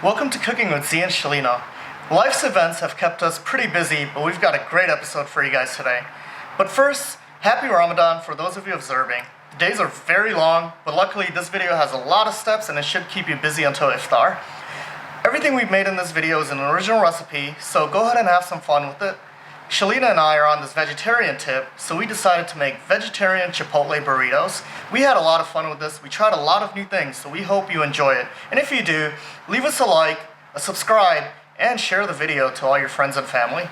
Welcome to Cooking with Z and Shelina. Life's events have kept us pretty busy, but we've got a great episode for you guys today. But first, happy Ramadan for those of you observing. The days are very long, but luckily this video has a lot of steps and it should keep you busy until iftar. Everything we've made in this video is an original recipe, so go ahead and have some fun with it. Shelina and I are on this vegetarian tip, so we decided to make vegetarian Chipotle burritos. We had a lot of fun with this. We tried a lot of new things, so we hope you enjoy it. And if you do, leave us a like, a subscribe, and share the video to all your friends and family.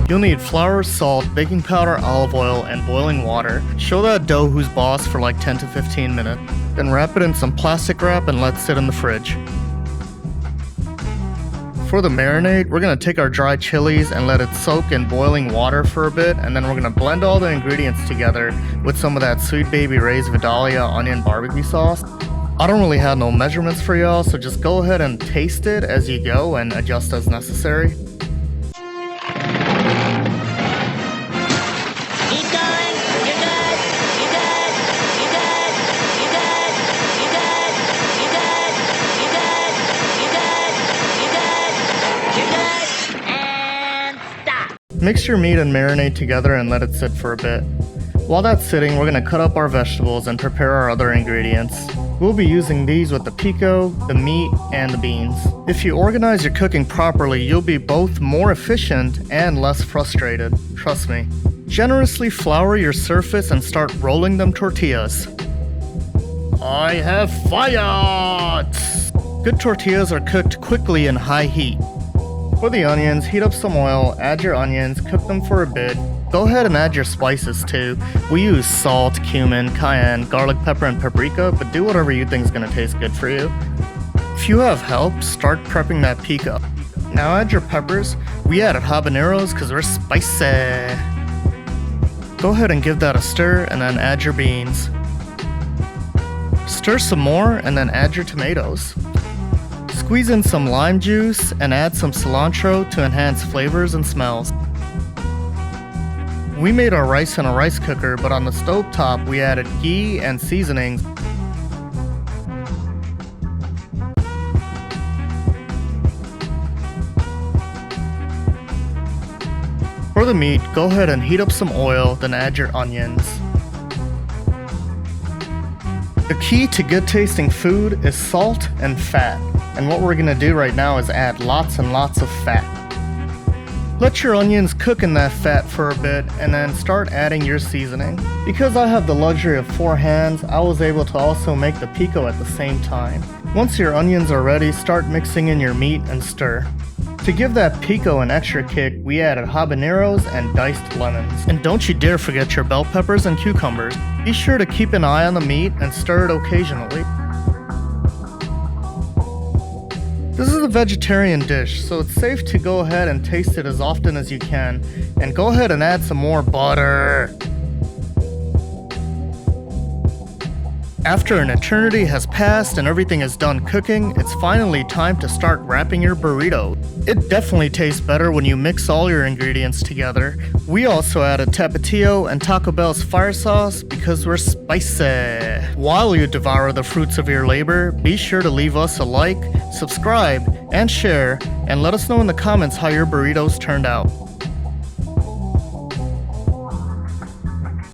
You'll need flour, salt, baking powder, olive oil, and boiling water. Show that dough who's boss for like 10 to 15 minutes. Then wrap it in some plastic wrap and let it sit in the fridge. For the marinade, we're going to take our dry chilies and let it soak in boiling water for a bit, and then we're going to blend all the ingredients together with some of that Sweet Baby Ray's Vidalia onion barbecue sauce. I don't really have no measurements for y'all, so just go ahead and taste it as you go and adjust as necessary. Mix your meat and marinade together and let it sit for a bit. While that's sitting, we're going to cut up our vegetables and prepare our other ingredients. We'll be using these with the pico, the meat, and the beans. If you organize your cooking properly, you'll be both more efficient and less frustrated. Trust me. Generously flour your surface and start rolling them tortillas. I have fired! Good tortillas are cooked quickly in high heat. For the onions, heat up some oil, add your onions, cook them for a bit. Go ahead and add your spices too. We use salt, cumin, cayenne, garlic pepper, and paprika, but do whatever you think is going to taste good for you. If you have help, start prepping that pico. Now add your peppers. We added habaneros because we're spicy. Go ahead and give that a stir and then add your beans. Stir some more and then add your tomatoes. Squeeze in some lime juice and add some cilantro to enhance flavors and smells. We made our rice in a rice cooker, but on the stove top we added ghee and seasonings. For the meat, go ahead and heat up some oil, then add your onions. The key to good tasting food is salt and fat. And what we're going to do right now is add lots and lots of fat. Let your onions cook in that fat for a bit and then start adding your seasoning. Because I have the luxury of 4 hands, I was able to also make the pico at the same time. Once your onions are ready, start mixing in your meat and stir. To give that pico an extra kick, we added habaneros and diced lemons. And don't you dare forget your bell peppers and cucumbers. Be sure to keep an eye on the meat and stir it occasionally. This is a vegetarian dish, so it's safe to go ahead and taste it as often as you can. And go ahead and add some more butter. After an eternity has passed and everything is done cooking, it's finally time to start wrapping your burrito. It definitely tastes better when you mix all your ingredients together. We also added Tapatio and Taco Bell's fire sauce because we're spicy. While you devour the fruits of your labor, be sure to leave us a like, subscribe, and share, and let us know in the comments how your burritos turned out.